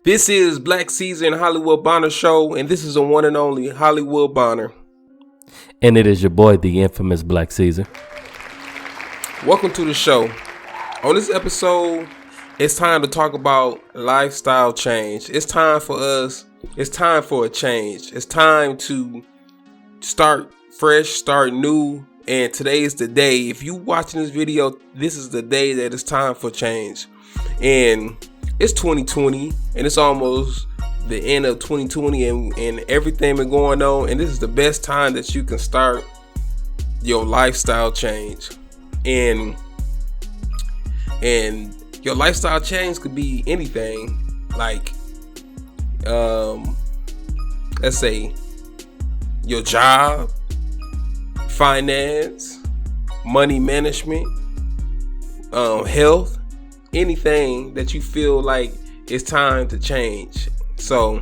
This is Blkk, ceezar, and HollywoodBonner show, and this is the one and only HollywoodBonner. And it is your boy, the infamous Blkk ceezar. Welcome to the show. On this episode, it's time to talk about lifestyle change. It's time for us. It's time for a change. It's time to start fresh, start new. And today is the day. If you watching this video, this is the day that it's time for change. And it's 2020, and it's almost the end of 2020, and everything been going on. And this is the best time that you can start your lifestyle change. And your lifestyle change could be anything, like let's say your job, finance, money management, health, anything that you feel like it's time to change. So,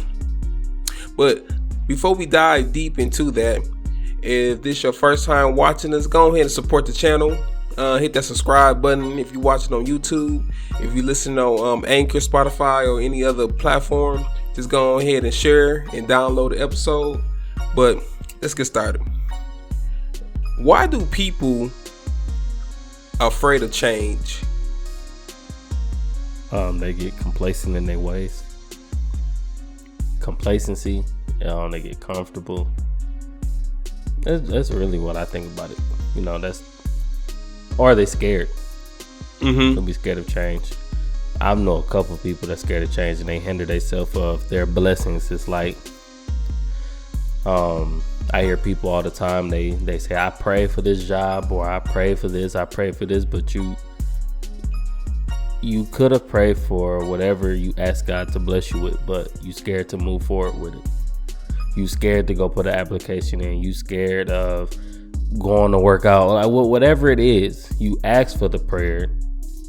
but before we dive deep into that, if this is your first time watching us, go ahead and support the channel. Hit that subscribe button if you're watching on YouTube. If you listen on Anchor, Spotify, or any other platform, just go ahead and share and download the episode. But let's get started. Why do people afraid of change? They get complacent in their ways. Complacency, they get comfortable. That's really what I think about it. Or are they scared? They'll be scared of change. I know a couple of people that's scared of change, and they hinder themselves of their blessings. It's like, I hear people all the time. They say, I pray for this job, or I pray for this, but you could have prayed for whatever you asked God to bless you with, but you scared to move forward with it. You scared to go put an application in. You scared of going to work out. Like, whatever it is, you asked for the prayer,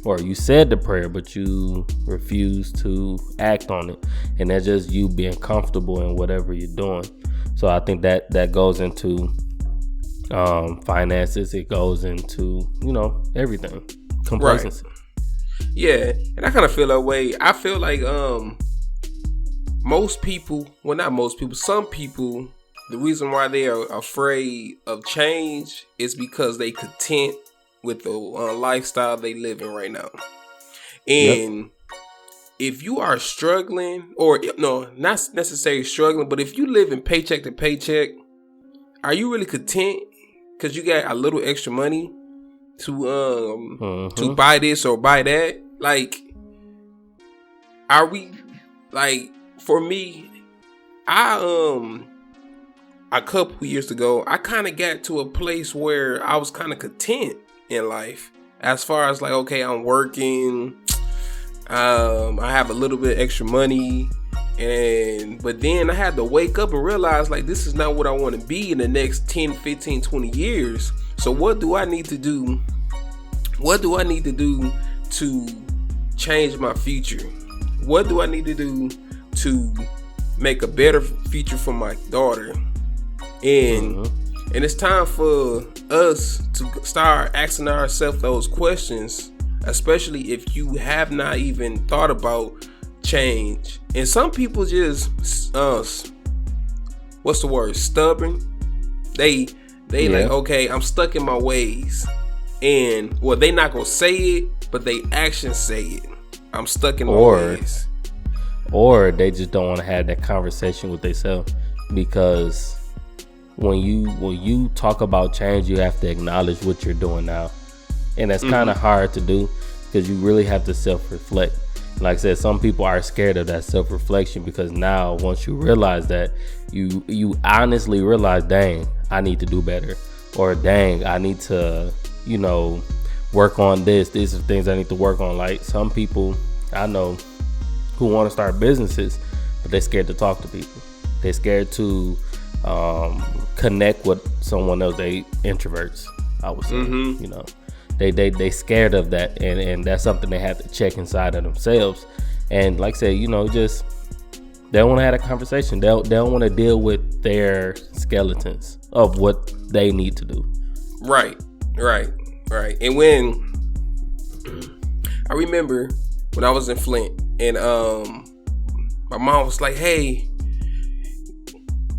or you said the prayer, but you refused to act on it. And that's just you being comfortable in whatever you're doing. So I think that goes into finances. It goes into, everything. Complacency. Right. Yeah, and I kind of feel that way. I feel like some people, the reason why they are afraid of change is because they content with the lifestyle they live in right now. And if you are struggling, or no, not necessarily struggling, but if you live in paycheck to paycheck, are you really content because you got a little extra money to buy this or buy that? Like, are we, like, for me, a couple years ago, I kind of got to a place where I was kind of content in life, as far as like, okay, I'm working, I have a little bit extra money, but then I had to wake up and realize, like, this is not what I want to be in the next 10, 15, 20 years. So what do I need to do? What do I need to do to change my future? What do I need to do to make a better future for my daughter? And it's time for us to start asking ourselves those questions, especially if you have not even thought about change. And some people just what's the word? Stubborn. They like, okay, I'm stuck in my ways. And well, they not gonna say it, but they actions say it. I'm stuck in my ways. Or they just don't want to have that conversation with themselves, because when you talk about change, you have to acknowledge what you're doing now, and that's kind of hard to do, because you really have to self-reflect. Like I said, some people are scared of that self-reflection, because now once you realize that, you honestly realize, dang, I need to do better, or dang, I need to work on this. These are things I need to work on. Like, some people I know who want to start businesses, but they're scared to talk to people. They're scared to connect with someone else. They introverts, I would say. They scared of that, and that's something they have to check inside of themselves. And like I said, just they don't want to have a conversation. They don't want to deal with their skeletons of what they need to do. Right. And when I remember when I was in Flint, and my mom was like, hey,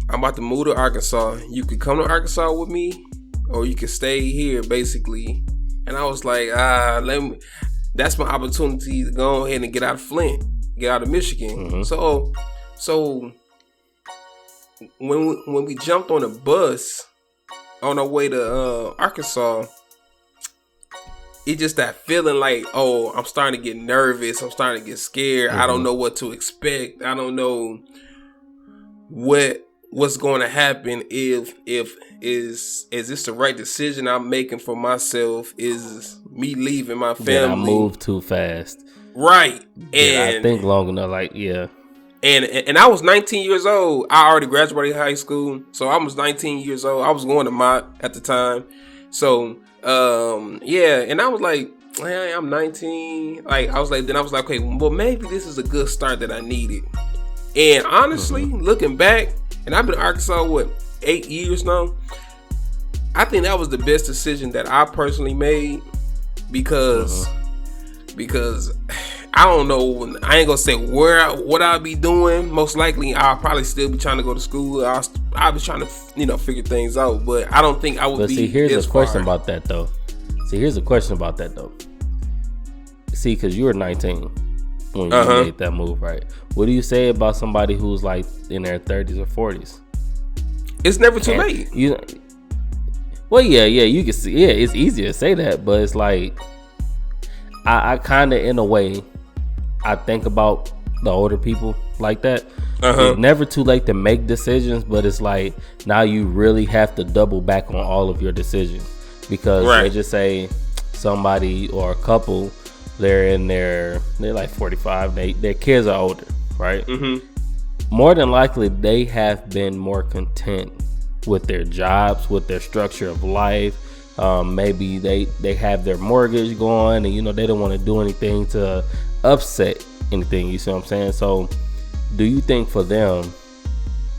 I'm about to move to Arkansas. You could come to Arkansas with me, or you could stay here, basically. And I was like, that's my opportunity to go ahead and get out of Flint, get out of Michigan. Mm-hmm. So when we jumped on a bus on our way to Arkansas, it just that feeling like, oh, I'm starting to get nervous. I'm starting to get scared. Mm-hmm. I don't know what to expect. I don't know what's going to happen. If is this the right decision I'm making for myself? Is me leaving my family? Did I move too fast? Right. Did I think long enough? Like, yeah. And I was 19 years old. I already graduated high school, so I was 19 years old. I was going to Mott at the time. So yeah, and I was like, hey, I'm 19. Like I was like, okay, well maybe this is a good start that I needed. And honestly, looking back, and I've been in Arkansas 8 years now. I think that was the best decision that I personally made because I don't know. I ain't gonna say what I'll be doing. Most likely, I'll probably still be trying to go to school. I'll be trying to figure things out. But I don't think I would be. But see, here's a question about that though. See, because you were 19 when you made that move, right? What do you say about somebody who's like in their 30s or 40s? It's never too late. Well, yeah, you can see. Yeah, it's easier to say that, but it's like I kind of, in a way, I think about the older people like that. It's never too late to make decisions, but it's like now you really have to double back on all of your decisions because they just say somebody or a couple, they're like 45, their kids are older, right? More than likely, they have been more content with their jobs, with their structure of life. Maybe they have their mortgage going, and they don't want to do anything to upset anything. You see what I'm saying? So, do you think for them,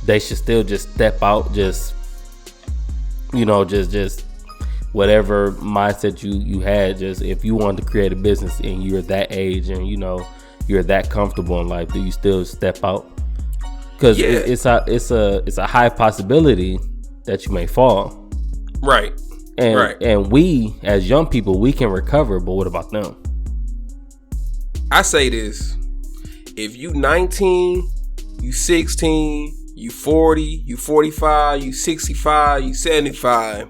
they should still just step out, just whatever mindset you had, just if you wanted to create a business and you're that age and you're that comfortable in life, do you still step out? Because it's a high possibility that you may fall. Right. And we as young people, we can recover, but what about them? I say this: if you 19, you 16, you 40, you 45, you 65, you 75.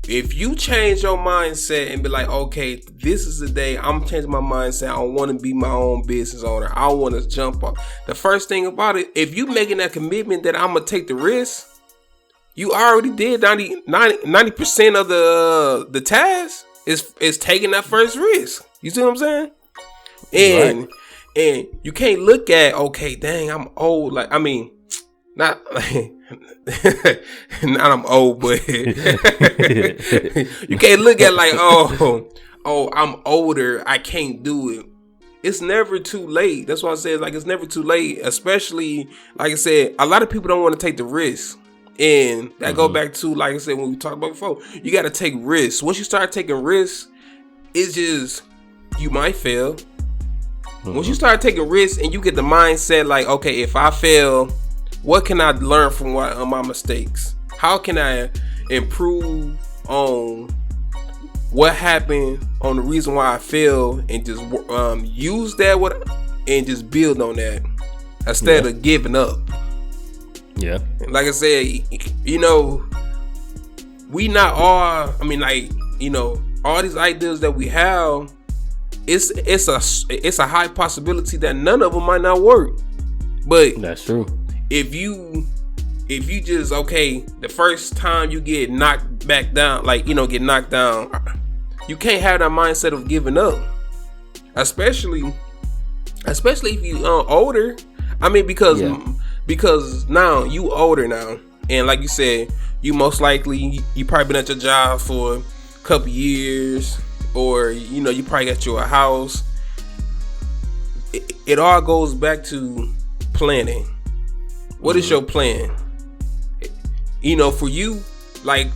If you change your mindset and be like, okay, this is the day I'm changing my mindset. I want to be my own business owner. I want to jump up. The first thing about it, if you making that commitment that I'm going to take the risk, you already did 90% of the task is taking that first risk. You see what I'm saying? And you can't look at, okay, dang, I'm old. Like, I mean, not I'm old, but you can't look at like, oh, I'm older, I can't do it. It's never too late. That's why I said, like, it's never too late. Especially, like I said, a lot of people don't want to take the risk. And that go back to, like I said, when we talked about before, you got to take risks. Once you start taking risks, it's just, you might fail. Once you start taking risks and you get the mindset like, okay, if I fail, what can I learn from my mistakes? How can I improve on what happened, on the reason why I failed, and just use that and just build on that instead of giving up. Yeah. Like I said, we not all. I mean, like, all these ideas that we have, it's a high possibility that none of them might not work. But that's true. If you just, okay, the first time you get knocked back down, like, get knocked down, you can't have that mindset of giving up. Especially if you older. I mean, because now you older now, and like you said, you most likely you probably been at your job for a couple years, or you probably got you a house. It all goes back to planning. What is your plan? For you, like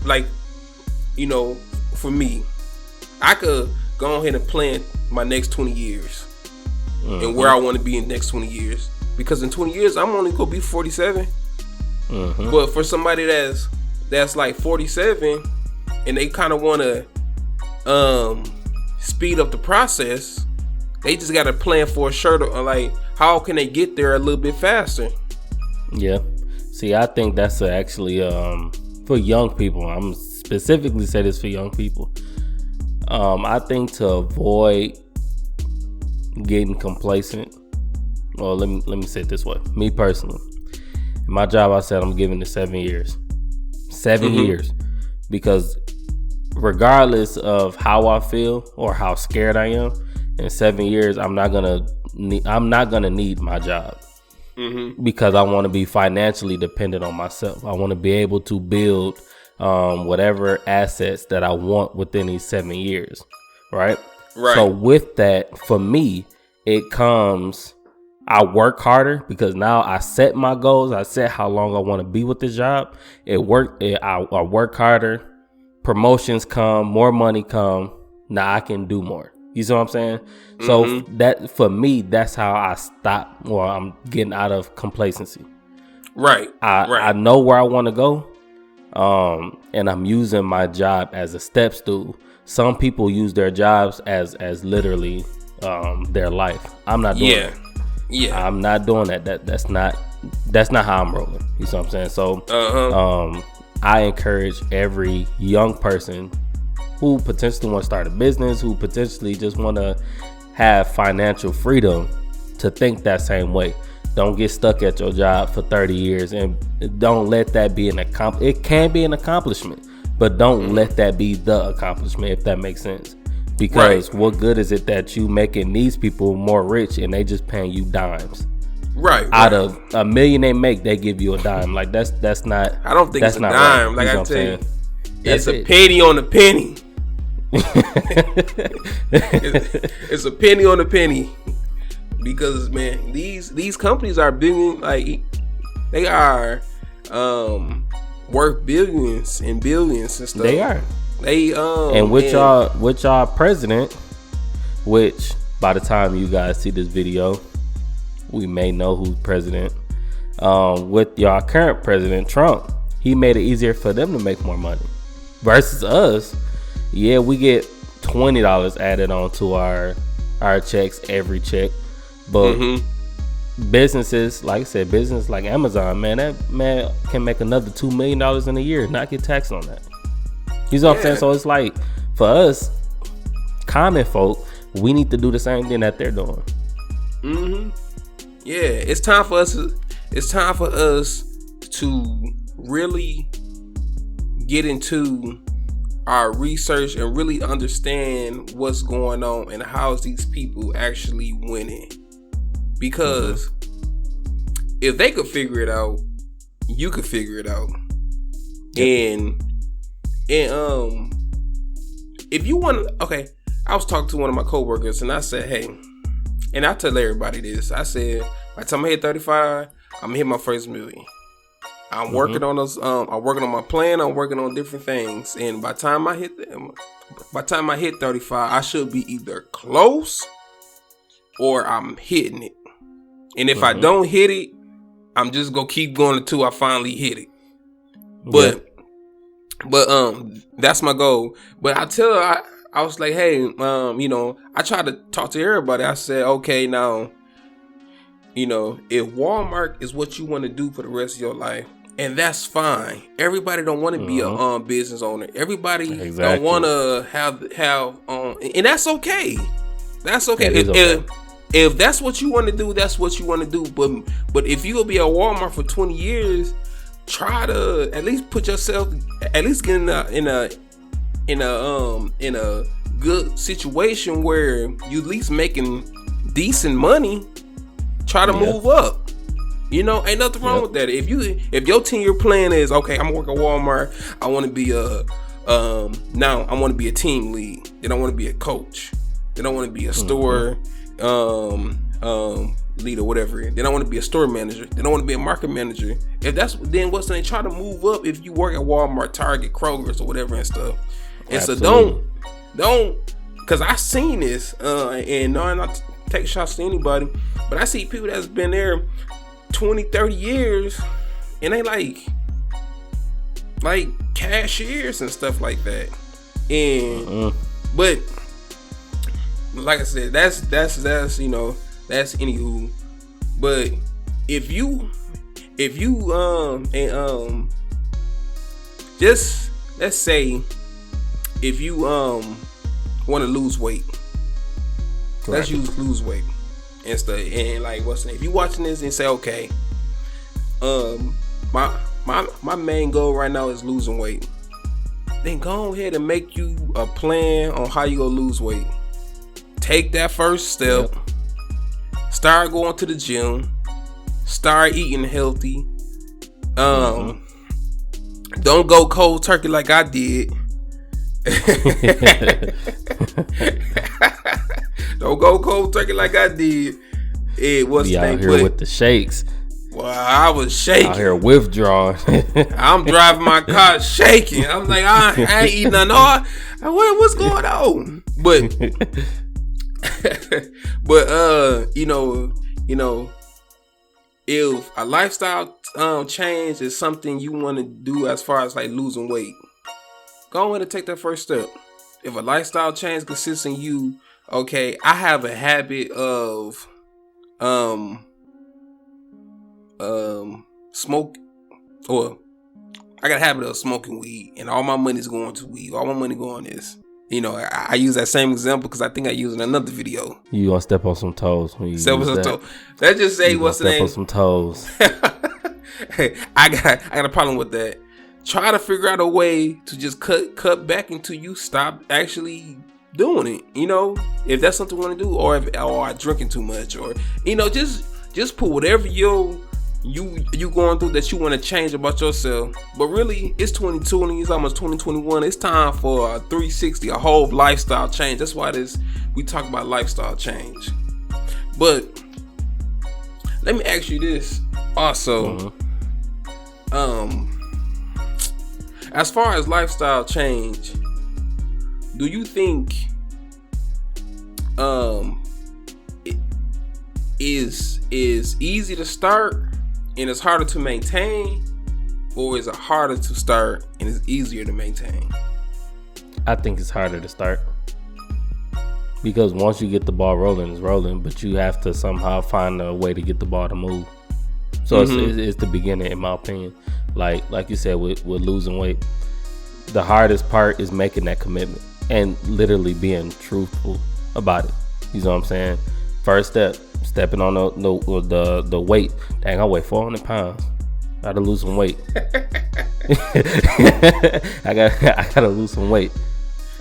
for me, I could go ahead and plan my next 20 years and where I want to be in the next 20 years. because in 20 years I'm only gonna be 47. But for somebody that's like 47 and they kind of want to speed up the process, they just got to plan for a shirt, or like how can they get there a little bit faster. Yeah, see, I think that's actually for young people. I'm specifically say this for young people. I think to avoid getting complacent, well, let me say it this way. Me personally, in my job, I said I'm giving it 7 years. 7 years. Because regardless of how I feel or how scared I am, in 7 years, I'm not gonna need my job. Because I want to be financially dependent on myself. I want to be able to build whatever assets that I want within these 7 years. Right. So with that, for me, it comes, I work harder because now I set my goals. I set how long I want to be with this job. I work harder. Promotions come, more money come. Now I can do more. You see what I'm saying? So that, for me, that's how I stop, or I'm getting out of complacency. Right. I know where I want to go. And I'm using my job as a step stool. Some people use their jobs as literally their life. I'm not doing that. Yeah. I'm not doing that. That's not how I'm rolling. You see what I'm saying? So I encourage every young person who potentially want to start a business, who potentially just want to have financial freedom, to think that same way. Don't get stuck at your job for 30 years and don't let that be an accomplishment. It can be an accomplishment, but don't let that be the accomplishment, if that makes sense. Because what good is it that you making these people more rich and they just paying you dimes? Out of $1 million they make, they give you a dime. Like that's not. I don't think it's a dime. Right. Like I tell you, it's a it. penny on the penny. It's a penny on the penny. Because man, these companies are billion, like they are worth billions and billions and stuff. They are. And with y'all president, which by the time you guys see this video, we may know who's president. With y'all current president Trump, he made it easier for them to make more money. Versus us, yeah, we get $20 added on to our checks every check. But businesses, like I said, business like Amazon, man, that man can make another $2 million in a year, not get taxed on that. You know what I'm saying? So it's like, for us, common folk, we need to do the same thing that they're doing. Yeah, it's time for us. It's time for us to really get into our research and really understand what's going on and how these people actually winning. Because if they could figure it out, you could figure it out. And if you want, okay, I was talking to one of my coworkers and I said, hey, and I tell everybody this. I said, by the time I hit 35, I'm gonna hit my first million. I'm working on those. I'm working on my plan. I'm working on different things. And by the time I hit 35, I should be either close or I'm hitting it. And if I don't hit it, I'm just gonna keep going until I finally hit it. But that's my goal. But I tell her, I was like, hey, I tried to talk to everybody. I said, okay, now, if Walmart is what you want to do for the rest of your life, and that's fine. Everybody don't want to be a business owner. Everybody don't want to have, and that's okay. That's okay. If that's what you want to do, that's what you want to do. But if you will be at Walmart for 20 years, try to at least put yourself, at least get in a good situation where you at least making decent money. Try to move up. Ain't nothing wrong with that. If your 10-year plan is, okay, I'm gonna work at Walmart, I want to be now I want to be a team lead. Then I want to be a coach. Then I want to be a store leader, whatever. Then I want to be a store manager. Then I want to be a market manager. If that's, then what's they try to move up if you work at Walmart, Target, Kroger's, or whatever and stuff. And absolutely. So don't, because I seen this, and take shots to anybody, but I see people that's been there 20, 30 years, and they like cashiers and stuff like that. And but like I said, that's you know, that's anywho. But if you just let's say if you want to lose weight, let's lose weight and stuff, and like what's the name? If you watching this and say, okay, my main goal right now is losing weight, then go ahead and make you a plan on how you gonna lose weight. Take that first step. Yep. Start going to the gym. Start eating healthy. Don't go cold turkey like I did. Don't go cold turkey like I did. It was out here with the shakes. Well, I was shaking. Out here withdrawing. I'm driving my car shaking. I'm like, I ain't eating nothing. What's going on? But you know, if a lifestyle change is something you want to do as far as like losing weight, go ahead and take that first step. If a lifestyle change consists in you, okay, I have a habit of smoke, or I got a habit of smoking weed, and all my money's going to weed. All my money going this. You know, I use that same example because I think I used it in another video. You gonna step on some toes when you step on some toes. Let's just say what's the name? Step on some toes. Hey, I got a problem with that. Try to figure out a way to just cut back until you stop actually doing it. You know, if that's something you want to do, or I'm drinking too much, or you know, just put whatever you going through that you want to change about yourself. But really, it's 2020, it's almost 2021. It's time for a 360, a whole lifestyle change. That's why we talk about lifestyle change. But let me ask you this also. As far as lifestyle change, do you think it is easy to start and it's harder to maintain, or is it harder to start and it's easier to maintain? I think it's harder to start, because once you get the ball rolling, it's rolling, but you have to somehow find a way to get the ball to move. So it's the beginning, in my opinion. Like you said, with losing weight, the hardest part is making that commitment and literally being truthful about it. You know what I'm saying? First step, stepping on the weight. Dang, I weigh 400 pounds. Gotta lose some weight. I gotta lose some weight.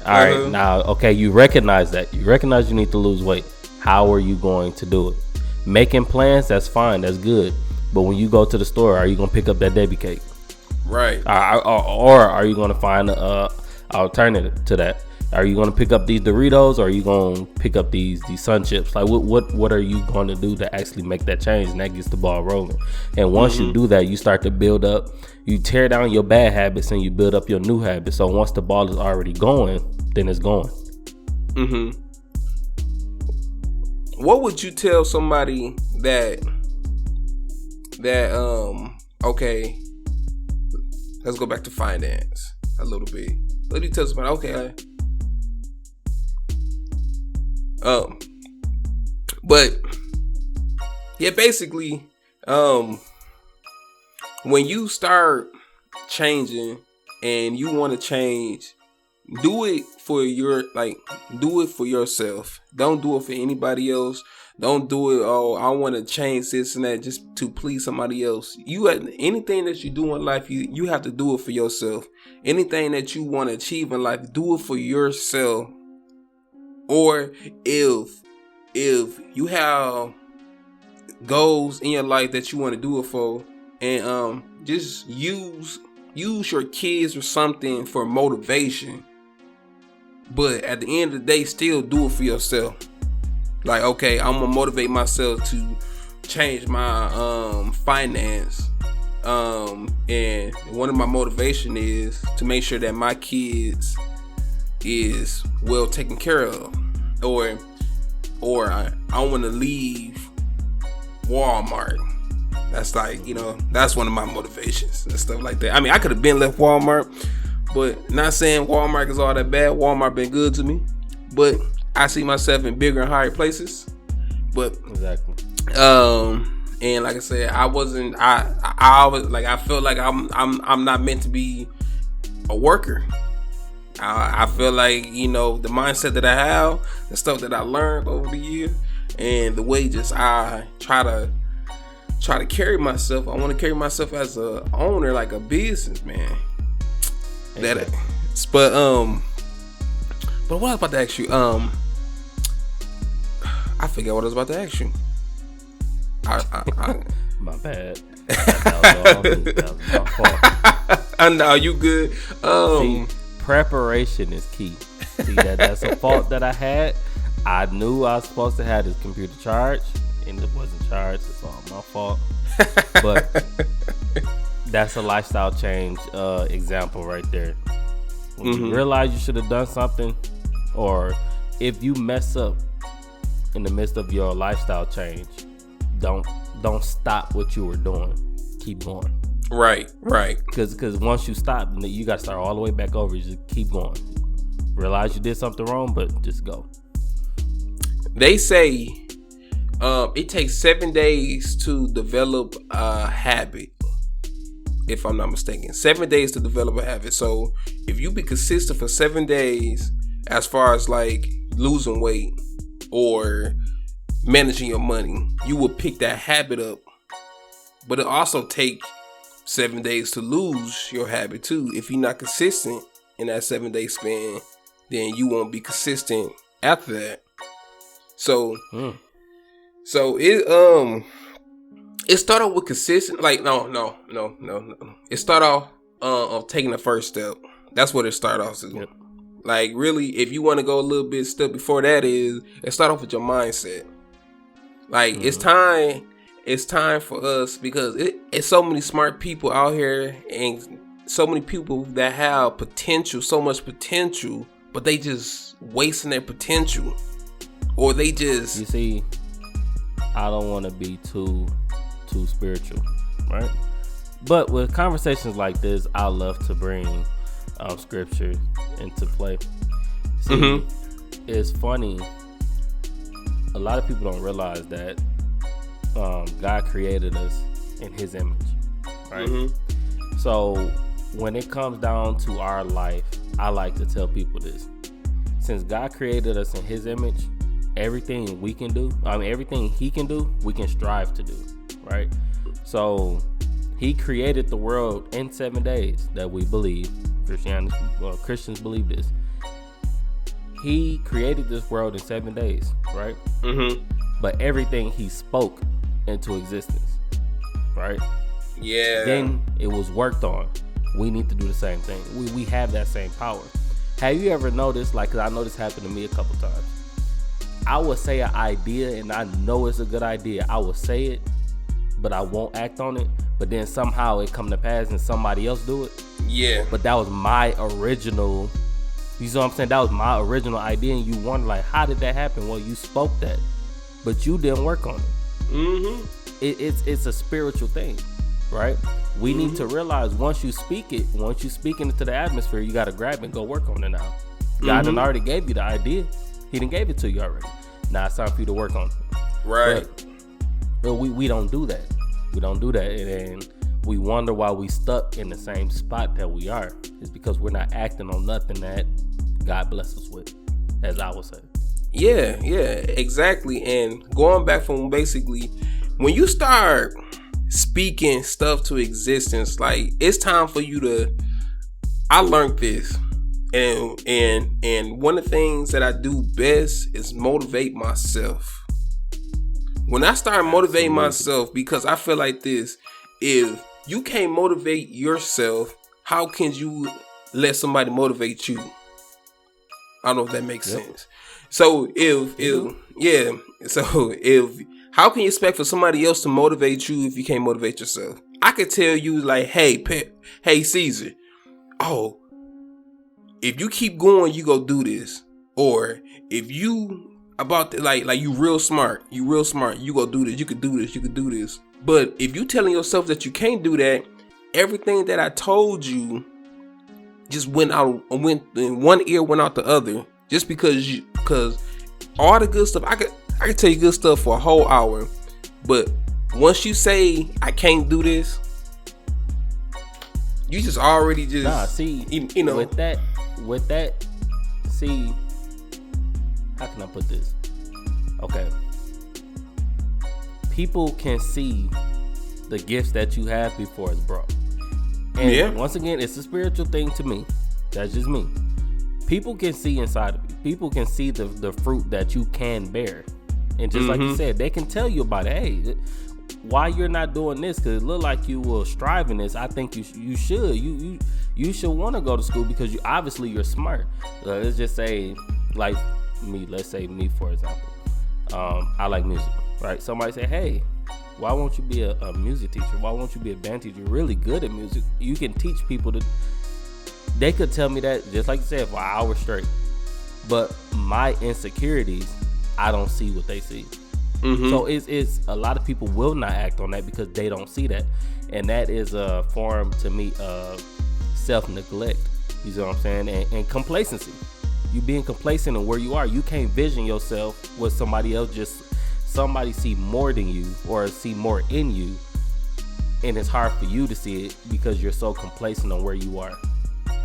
All right, now, okay, you recognize that. You recognize you need to lose weight. How are you going to do it? Making plans, that's fine, that's good. But when you go to the store, are you gonna pick up that baby cake? Right. Or are you gonna find an alternative to that? Are you gonna pick up these Doritos, or are you gonna pick up these Sun Chips? Like what are you gonna do to actually make that change? And that gets the ball rolling. And once you do that, you start to build up. You tear down your bad habits and you build up your new habits. So once the ball is already going, then it's going. What would you tell somebody that okay, let's go back to finance a little bit. Let me tell somebody, okay, but yeah, basically, when you start changing and you want to change, do it for yourself. Don't do it for anybody else. Don't do it, I want to change this and that just to please somebody else. Anything that you do in life, you have to do it for yourself. Anything that you want to achieve in life, do it for yourself. Or if you have goals in your life that you want to do it for, and just use your kids or something for motivation. But at the end of the day, still do it for yourself. Like, okay, I'm gonna motivate myself to change my finance, and one of my motivation is to make sure that my kids is well taken care of. Or or I want to leave Walmart. That's like, that's one of my motivations and stuff like that. I mean, I could have been left Walmart, but not saying Walmart is all that bad. Walmart been good to me, but I see myself in bigger and higher places. But exactly. And like I said, I wasn't. I was like, I feel like I'm not meant to be a worker. I feel like, the mindset that I have, the stuff that I learned over the years, and the way just I try to carry myself. I want to carry myself as a owner, like a businessman. Exactly. But what I was about to ask you, I forget what I was about to ask you. My bad. That was my fault. I know you good. See, preparation is key. See, that's a fault that I had. I knew I was supposed to have this computer charged, and it wasn't charged. It's all my fault. But that's a lifestyle change example right there. When you realize you should have done something, or if you mess up in the midst of your lifestyle change, don't stop what you were doing. Keep going. Right. Because once you stop, you got to start all the way back over. You just keep going. Realize you did something wrong, but just go. They say it takes 7 days to develop a habit. If I'm not mistaken, 7 days to develop a habit. So if you be consistent for 7 days, as far as like losing weight or managing your money, you will pick that habit up. But it also take 7 days to lose your habit too. If you're not consistent in that 7 day span, then you won't be consistent after that. So it started off with consistent. Like no. It started off of taking the first step. That's what it started off to. Yep. Like really, if you want to go a little bit step before that, is it start off with your mindset. Like it's time for us, because it's so many smart people out here and so many people that have potential, so much potential, but they just wasting their potential, or they just. You see, I don't want to be too spiritual, right? But with conversations like this, I love to bring scripture into play. See, it's funny. A lot of people don't realize that God created us in His image, right? So when it comes down to our life, I like to tell people this: since God created us in His image, everything we can do, everything He can do, we can strive to do, right? So He created the world in 7 days, that we believe. Christians believe this. He created this world in 7 days, right? But everything He spoke into existence, right? Yeah. Then it was worked on. We need to do the same thing. We have that same power. Have you ever noticed, like, 'cause I know this happened to me a couple times, I will say an idea and I know it's a good idea. I will say it, but I won't act on it. But then somehow it come to pass and somebody else do it. Yeah. But that was my original, you see what I'm saying? That was my original idea, and you wonder, like, how did that happen? Well, you spoke that, but you didn't work on it. It's a spiritual thing, right? We need to realize once you speak it into the atmosphere, you got to grab it and go work on it now. God done already gave you the idea. He done gave it to you already. Now it's time for you to work on it. Right. But we don't do that. We don't do that. And we wonder why we stuck in the same spot that we are. It's because we're not acting on nothing that God bless us with, as I would say. Yeah, exactly. And going back from basically, when you start speaking stuff to existence, like, it's time for you to, I learned this. And one of the things that I do best is motivate myself. When I start motivating myself, because I feel like this, if you can't motivate yourself, how can you let somebody motivate you? I don't know if that makes sense. So how can you expect for somebody else to motivate you if you can't motivate yourself? I could tell you, like, hey Ceezar, if you keep going, you go do this. Or if you about like you real smart. You real smart. You go do this. You could do this. You could do this. But if you telling yourself that you can't do that, everything that I told you just went in one ear, went out the other. Just because all the good stuff, I could tell you good stuff for a whole hour, but once you say I can't do this, you just already just you know. With that, see, how can I put this? Okay, people can see the gifts that you have before it's brought. And once again, it's a spiritual thing to me. That's just me. People can see inside of you. People can see the fruit that you can bear. And just like you said, they can tell you about it. Hey, why you're not doing this? Because it look like you will strive in this. I think you should. You should want to go to school because you're smart. Let's just say, like me. Let's say me, for example. I like music, right? Somebody say, hey, why won't you be a music teacher? Why won't you be a band teacher? You're really good at music. You can teach people to. They could tell me that, just like you said, for an hour straight. But my insecurities, I don't see what they see. So it's a lot of people will not act on that because they don't see that. And that is a form, to me, of self-neglect. You see what I'm saying? And complacency. You being complacent in where you are. You can't vision yourself with somebody else. Just somebody see more than you or see more in you. And it's hard for you to see it because you're so complacent on where you are.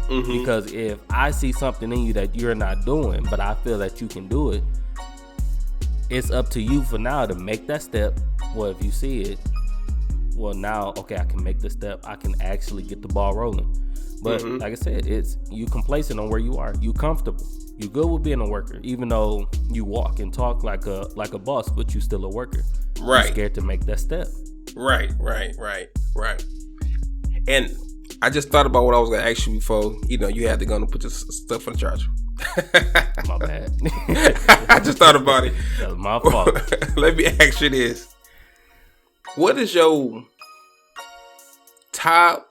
Because if I see something in you that you're not doing, but I feel that you can do it, it's up to you for now to make that step. Well, if you see it, well, now, okay, I can make the step. I can actually get the ball rolling. But like I said, it's you complacent on where you are. You comfortable. You good with being a worker, even though you walk and talk like a boss, but you still a worker. Right. You're scared to make that step. Right. And I just thought about what I was going to ask you before, you had to go and put your stuff in the charger. My bad. I just thought about it. That was my fault. Let me ask you this. What is your top,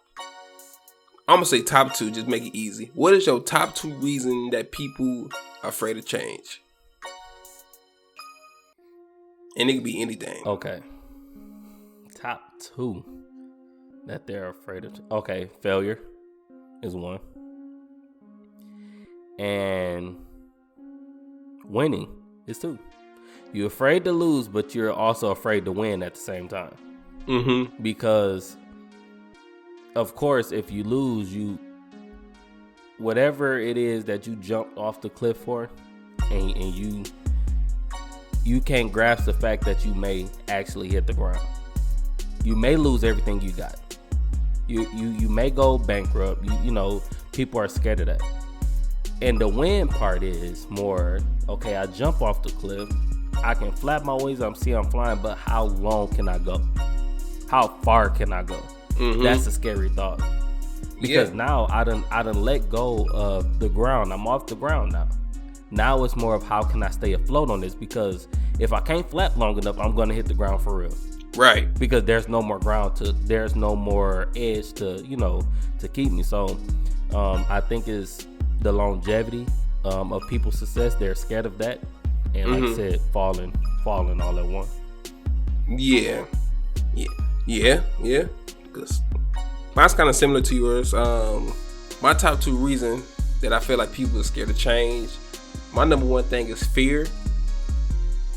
I'm going to say top 2, just make it easy. What is your top 2 reason that people are afraid of change? And it could be anything. Okay. Top 2 that they're afraid of. Okay, failure is one. And winning is 2. You're afraid to lose, but you're also afraid to win at the same time. Because, of course, if you lose, whatever it is that you jumped off the cliff for, and you can't grasp the fact that you may actually hit the ground. You may lose everything you got. You may go bankrupt. People are scared of that. And the win part is more, okay, I jump off the cliff. I can flap my wings. I'm flying, but how long can I go? How far can I go? That's a scary thought. Because now I done let go of the ground. I'm off the ground now. Now it's more of how can I stay afloat on this? Because if I can't flap long enough, I'm going to hit the ground for real. Right. Because there's no more there's no more edge to keep me. So I think it's the longevity of people's success. They're scared of that. And like I said, falling all at once. Yeah. Because mine's kind of similar to yours. My top 2 reason that I feel like people are scared of change. My number 1 thing is fear.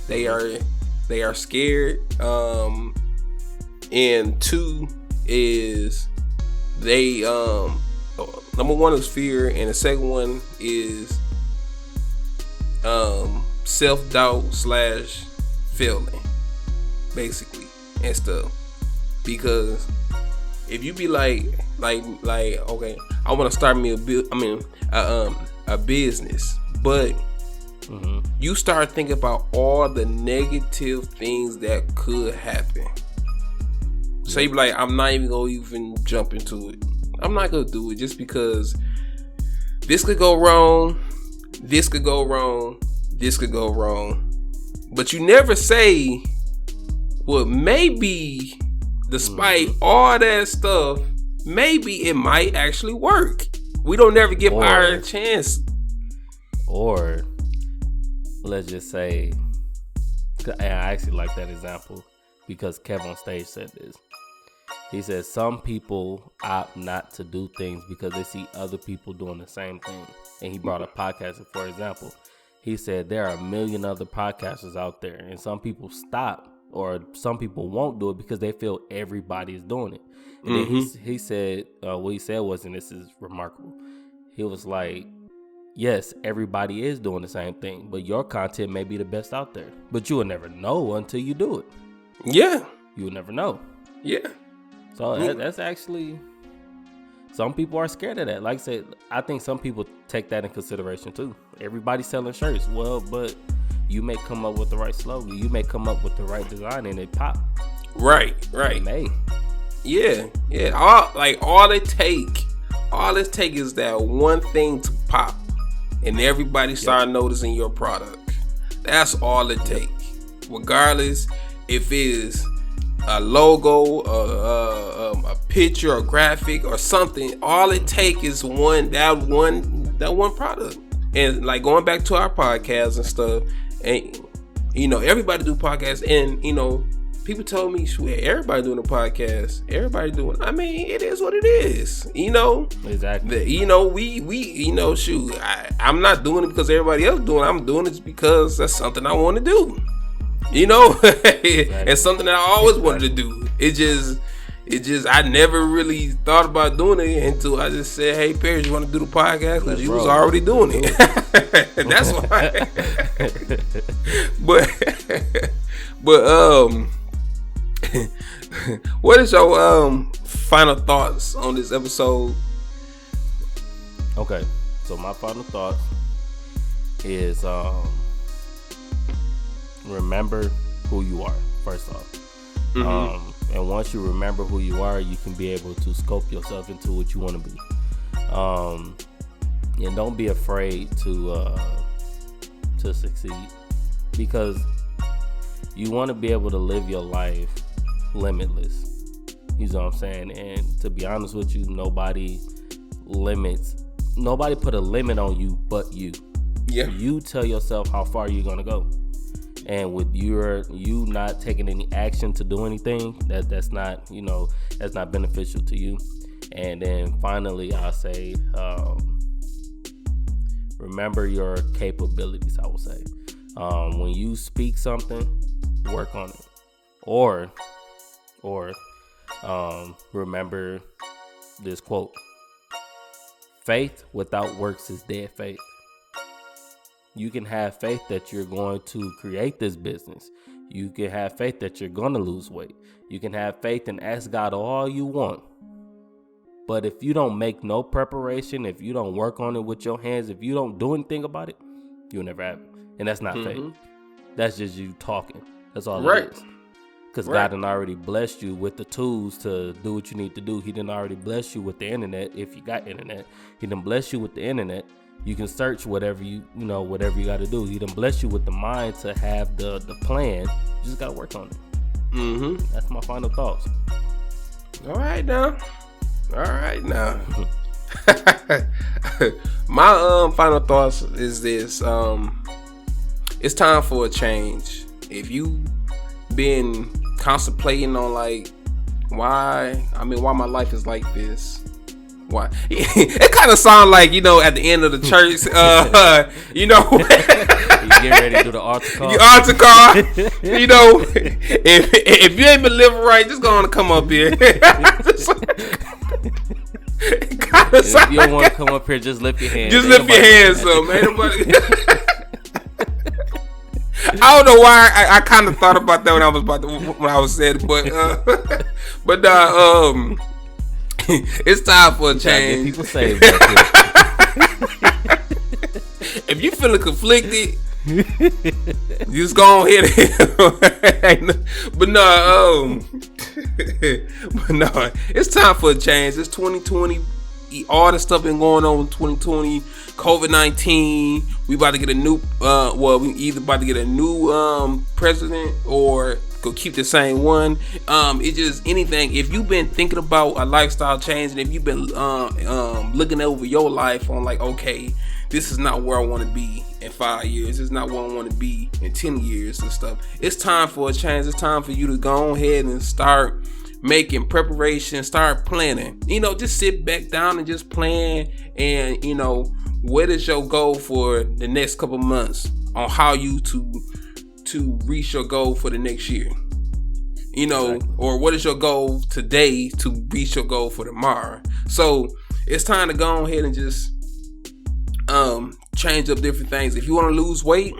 They are scared. And 2 is they number 1 is fear, and the second one is self-doubt / failing, basically, and stuff. Because if you be like, okay, I want to start me a business, but you start thinking about all the negative things that could happen. So you be like, I'm not even gonna even jump into it. I'm not gonna do it just because this could go wrong, this could go wrong, this could go wrong. But you never say, well, maybe despite all that stuff, maybe it might actually work. We don't never give our chance. Or let's just say, and I actually like that example because Kev on stage said this. He said some people opt not to do things because they see other people doing the same thing. And he brought a podcast for example. He said there are a million other podcasters out there, and some people stop or some people won't do it because they feel everybody is doing it. And then he said, what he said was, and this is remarkable, he was like, yes, everybody is doing the same thing, but your content may be the best out there. But you will never know until you do it. Yeah. You will never know. Yeah. So that's actually, some people are scared of that. Like I said, I think some people take that in consideration too. Everybody's selling shirts. Well, but you may come up with the right slogan. You may come up with the right design and it pop. Right. It may. Yeah. All it take is that one thing to pop. And everybody start noticing your product. That's all it take. Regardless if it's a logo, a picture, a graphic, or something, all it take is that one product. And like going back to our podcast and stuff, and everybody do podcasts, and people told me, swear, everybody doing a podcast. Everybody doing. I mean, it is what it is. Exactly. Shoot. I'm not doing it because everybody else doing it. I'm doing it because that's something I want to do. Exactly. It's something that I always wanted to do. It just. I never really thought about doing it until I just said, "Hey, Paris, you want to do the podcast?" Because you was already doing it. That's why. But what is your final thoughts on this episode? Okay, so my final thought is remember who you are, first off. And once you remember who you are, you can be able to scope yourself into what you want to be. And don't be afraid to succeed, because you want to be able to live your life limitless. You know what I'm saying? And to be honest with you, nobody put a limit on you but you. Yeah. You tell yourself how far you're gonna go. And with you not taking any action to do anything, that's not beneficial to you. And then finally, I'll say, remember your capabilities. I will say, when you speak something, work on it, or remember this quote: "Faith without works is dead faith." You can have faith that you're going to create this business. You can have faith that you're going to lose weight. You can have faith and ask God all you want. But if you don't make no preparation, if you don't work on it with your hands, if you don't do anything about it, you'll never have it. And that's not faith. That's just you talking. That's all it is. Because God done already blessed you with the tools to do what you need to do. He done already bless you with the internet. If you got internet, he done bless you with the internet. You can search whatever you got to do. He done bless you with the mind to have the plan. You just got to work on it. That's my final thoughts. All right now. My final thoughts is this. It's time for a change. If you been contemplating on why my life is like this. Why? It kind of sounds like, at the end of the church, you get ready to do the altar call. If you ain't been living right, just go on and come up here. If you don't want to come up here, just lift your hands. Just lift your hands up, man. I don't know why I kind of thought about that when I was saying it, but it's time for a change. People say if you feeling conflicted, just go ahead. But no, it's time for a change. It's 2020. All the stuff been going on in 2020. COVID-19. We about to get a new. We either about to get a new president or go keep the same one. It's just anything. If you've been thinking about a lifestyle change, and if you've been looking over your life on okay, this is not where I want to be, in 5 years. It's not what I want to be in 10 years and stuff. It's time for a change. It's time for you to go ahead and start making preparation, start planning. Just sit back down and just plan. And what is your goal for the next couple months on how you to reach your goal for the next year? Exactly. Or what is your goal today to reach your goal for tomorrow? So it's time to go ahead and just change up different things. If you want to lose weight,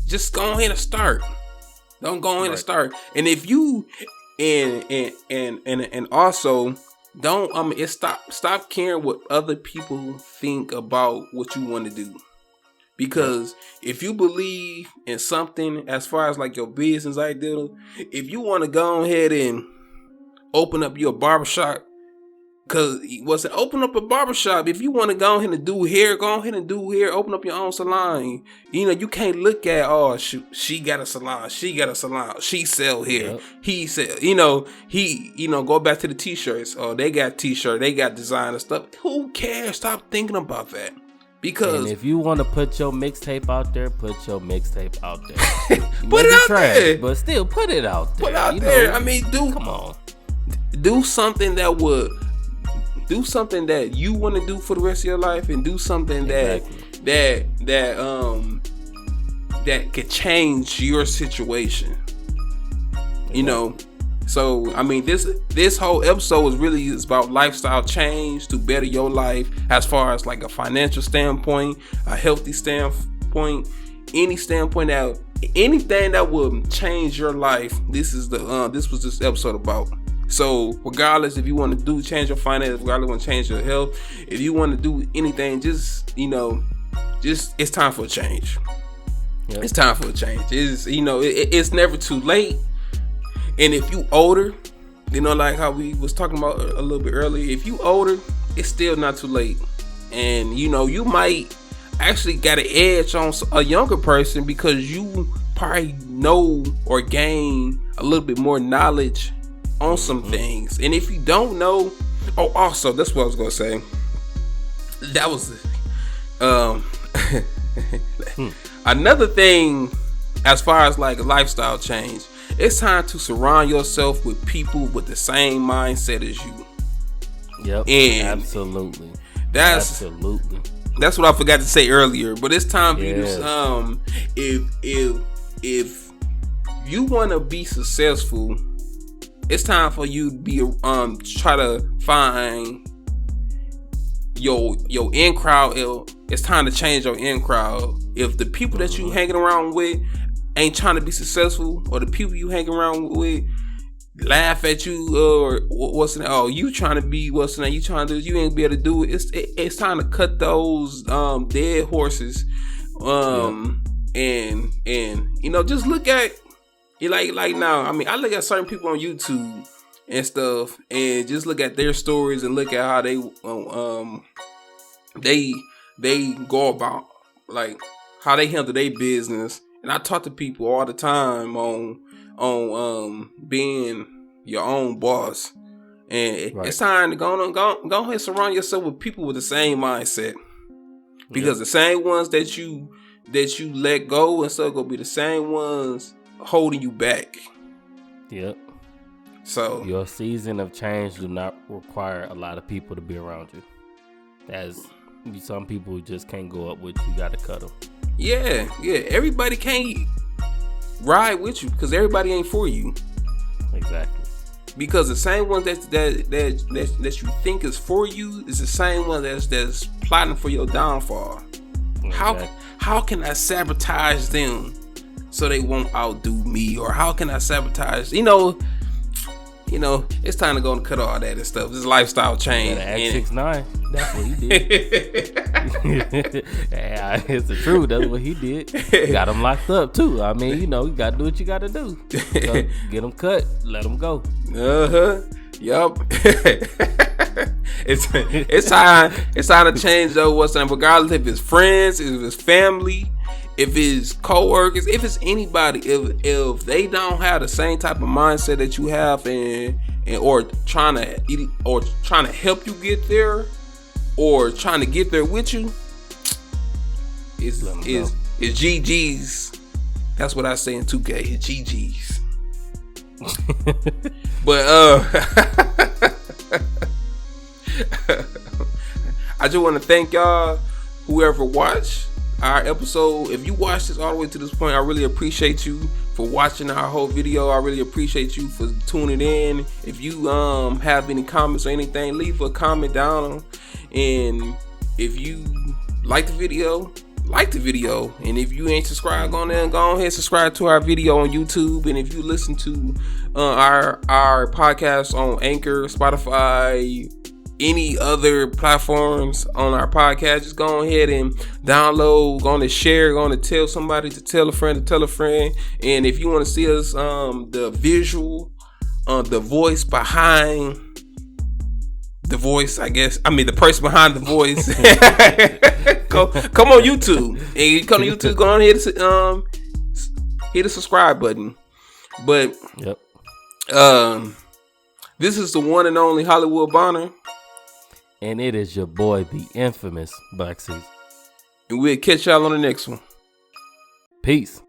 just go ahead and start. Don't go ahead and start. And if you and also don't stop caring what other people think about what you want to do. Because if you believe in something as far as like your business idea, if you want to go ahead and open up your barbershop, open up a barbershop. If you want to go ahead and do hair, go ahead and do hair. Open up your own salon. You can't look at, oh, shoot, she got a salon. She got a salon. She sell hair. Yep. He sell. Go back to the t-shirts. Oh, they got t-shirt. They got designer stuff. Who cares? Stop thinking about that. Because and if you want to put your mixtape out there, put your mixtape out there. Put it out there. But still, put it out there. Put it out there. Come on. Do something that you want to do for the rest of your life, and do something that could change your situation. So this whole episode is about lifestyle change to better your life, as far as like a financial standpoint, a healthy standpoint, anything that will change your life. This was this episode about. So regardless, if you want to change your finances, regardless you want to change your health, if you want to do anything, just it's time for a change. Yep. It's time for a change. It's never too late. And if you older, like how we was talking about a little bit earlier, if you older, it's still not too late. And you might actually got an edge on a younger person because you probably know or gain a little bit more knowledge on some things. And if you don't know, also that's what I was gonna say. That was another thing as far as like a lifestyle change. It's time to surround yourself with people with the same mindset as you. Yep. And absolutely. That's what I forgot to say earlier. But it's time for you to if you want to be successful, it's time for you to be try to find your in crowd. It's time to change your in crowd. If the people that you hanging around with ain't trying to be successful, or the people you hang around with laugh at you, or you trying to be you trying to do, you ain't be able to do it. It's time to cut those dead horses, and just look at it like now. I look at certain people on YouTube and stuff, and just look at their stories and look at how they go about, like how they handle their business. And I talk to people all the time on being your own boss. And it's time to go ahead and surround yourself with people with the same mindset. Because the same ones that you let go and stuff gonna be the same ones holding you back. Yep. So your season of change do not require a lot of people to be around you. As some people just can't go up with you, gotta cut them. Yeah. Everybody can't ride with you because everybody ain't for you. Exactly. Because the same one that you think is for you is the same one that's plotting for your downfall. Exactly. How can I sabotage them so they won't outdo me? Or how can I sabotage? It's time to go and cut all that and stuff. This lifestyle change. Act 6ix9ine. That's what he did. Yeah, it's the truth. That's what he did. Got him locked up too. You got to do what you got to do. So get him cut. Let him go. Yup. It's time to change though. What's time? Regardless if it's friends, if it's family, if it's co-workers, if it's anybody, if they don't have the same type of mindset that you have, and or trying to help you get there, or trying to get there with you, It's GG's. That's what I say in 2K. It's GG's. But I just want to thank y'all, whoever watched our episode. If you watched this all the way to this point, I really appreciate you for watching our whole video. I really appreciate you for tuning in. If you have any comments or anything, leave a comment down. And if you like the video, and if you ain't subscribed, go ahead and subscribe to our video on YouTube. And if you listen to our podcast on Anchor, Spotify, any other platforms on our podcast, just go ahead and download, go on to share, go on to tell somebody, to tell a friend, to tell a friend. And if you want to see us, the visual, the voice behind the voice, the person behind the voice, come on YouTube. And you come to YouTube, go on and hit the subscribe button. But yep. This is the one and only HollywoodBonner. And it is your boy, the infamous Blkk. And we'll catch y'all on the next one. Peace.